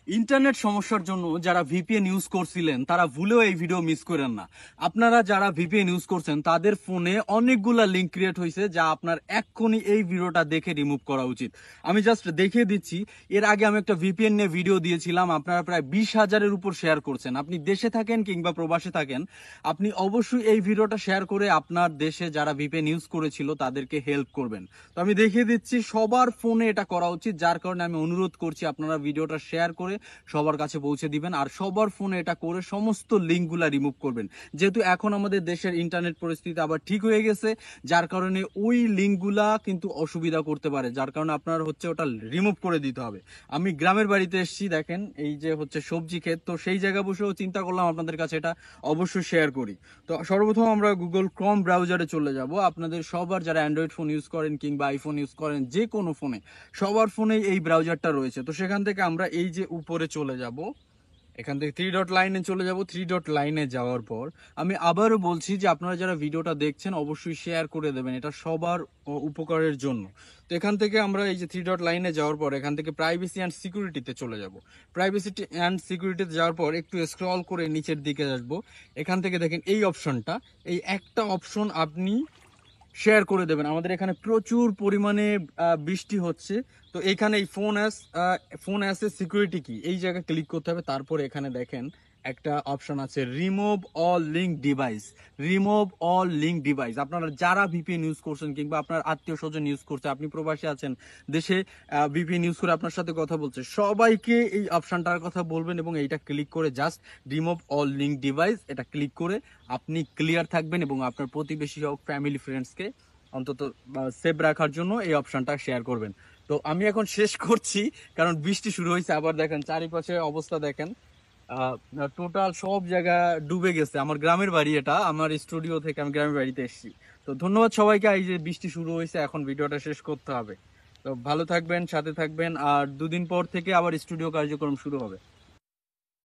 Internet সমস্যার জন্য যারা ভিপিএন ইউজ করছিলেন তারা ভুলেও এই ভিডিও মিস করেন না। আপনারা যারা ভিপিএন ইউজ করছেন তাদের ফোনে অনেকগুলা লিঙ্ক ক্রিয়েট হয়েছে, যা আপনার এক্ষুনি এই ভিডিওটা দেখে রিমুভ করা উচিত। আমি জাস্ট দেখিয়ে দিচ্ছি। এর আগে আমি একটা ভিপিএন নিয়ে ভিডিও দিয়েছিলাম, আপনারা প্রায় 20,000-এর উপর শেয়ার করছেন। আপনি দেশে থাকেন কিংবা প্রবাসে থাকেন, আপনি অবশ্যই এই ভিডিওটা শেয়ার করে আপনার দেশে যারা ভিপিএন ইউজ করেছিল তাদেরকে হেল্প করবেন। তো আমি দেখিয়ে দিচ্ছি, সবার ফোনে এটা করা উচিত, যার কারণে আমি অনুরোধ করছি আপনারা ভিডিওটা শেয়ার করে সবার কাছে পৌঁছে দিবেন আর সবার ফোনে এটা করে সমস্ত লিঙ্কগুলা রিমুভ করবেন। যেহেতু এখন আমাদের দেশের ইন্টারনেট পরিস্থিতি আবার ঠিক হয়ে গেছে, যার কারণে ওই লিঙ্কগুলা কিন্তু অসুবিধা করতে পারে, যার কারণে আপনার হচ্ছে ওটা রিমুভ করে দিতে হবে। আমি গ্রামের বাড়িতে এসেছি, দেখেন এই যে হচ্ছে সবজি ক্ষেত, তো সেই জায়গায় বসেও চিন্তা করলাম আপনাদের কাছে এটা অবশ্যই শেয়ার করি। তো সর্বপ্রথম আমরা গুগল ক্রোম ব্রাউজারে চলে যাব। আপনাদের সবার যারা অ্যান্ড্রয়েড ফোন ইউজ করেন কিংবা আইফোন ইউজ করেন, যে কোনো ফোনে, সবার ফোনেই এই ব্রাউজারটা রয়েছে। তো সেখান থেকে আমরা এই যে উপরে চলে যাব, এখান থেকে থ্রি ডট লাইনে চলে যাব। থ্রি ডট লাইনে যাওয়ার পর আমি আবারও বলছি যে আপনারা যারা ভিডিওটা দেখছেন অবশ্যই শেয়ার করে দেবেন, এটা সবার উপকারের জন্য। তো এখান থেকে আমরা এই যে থ্রি ডট লাইনে যাওয়ার পর এখান থেকে প্রাইভেসি অ্যান্ড সিকিউরিটিতে চলে যাব। প্রাইভেসি অ্যান্ড সিকিউরিটিতে যাওয়ার পর একটু স্ক্রল করে নিচের দিকে আসবো। এখান থেকে দেখেন এই অপশনটা, এই একটা অপশন আপনি শেয়ার করে দেবেন। আমাদের এখানে প্রচুর পরিমাণে বৃষ্টি হচ্ছে, তো এখানে এই ফোন অ্যাসে সিকিউরিটি কি, এই জায়গায় ক্লিক করতে হবে। তারপর এখানে দেখেন একটা অপশন আছে remove all link device. Remove all link device, আপনারা যারা ভিপিএন ইউজ করছেন কিংবা আপনার আত্মীয় স্বজন ইউজ করছে, আপনি প্রবাসী আছেন, দেশে ভিপিএন ইউজ করে আপনার সাথে কথা বলছে, সবাইকে এই অপশনটার কথা বলবেন এবং এইটা ক্লিক করে just remove all link device এটা ক্লিক করে আপনি ক্লিয়ার থাকবেন এবং আপনার প্রতিবেশী হোক, ফ্যামিলি, ফ্রেন্ডসকে অন্তত সেভ রাখার জন্য এই অপশনটা শেয়ার করবেন। তো আমি এখন শেষ করছি, কারণ বৃষ্টি শুরু হয়েছে। আবার দেখেন চারিপাশে অবস্থা দেখেন, টোটাল সব জায়গা ডুবে গেছে। আমার গ্রামের বাড়ি, এটা আমার স্টুডিও থেকে আমি গ্রামের বাড়িতে এসেছি। তো ধন্যবাদ সবাইকে। এই যে বৃষ্টি শুরু হয়েছে, এখন ভিডিওটা শেষ করতে হবে। তো ভালো থাকবেন, সাথে থাকবেন, আর 2 দিন পর থেকে আবার স্টুডিও কার্যক্রম শুরু হবে।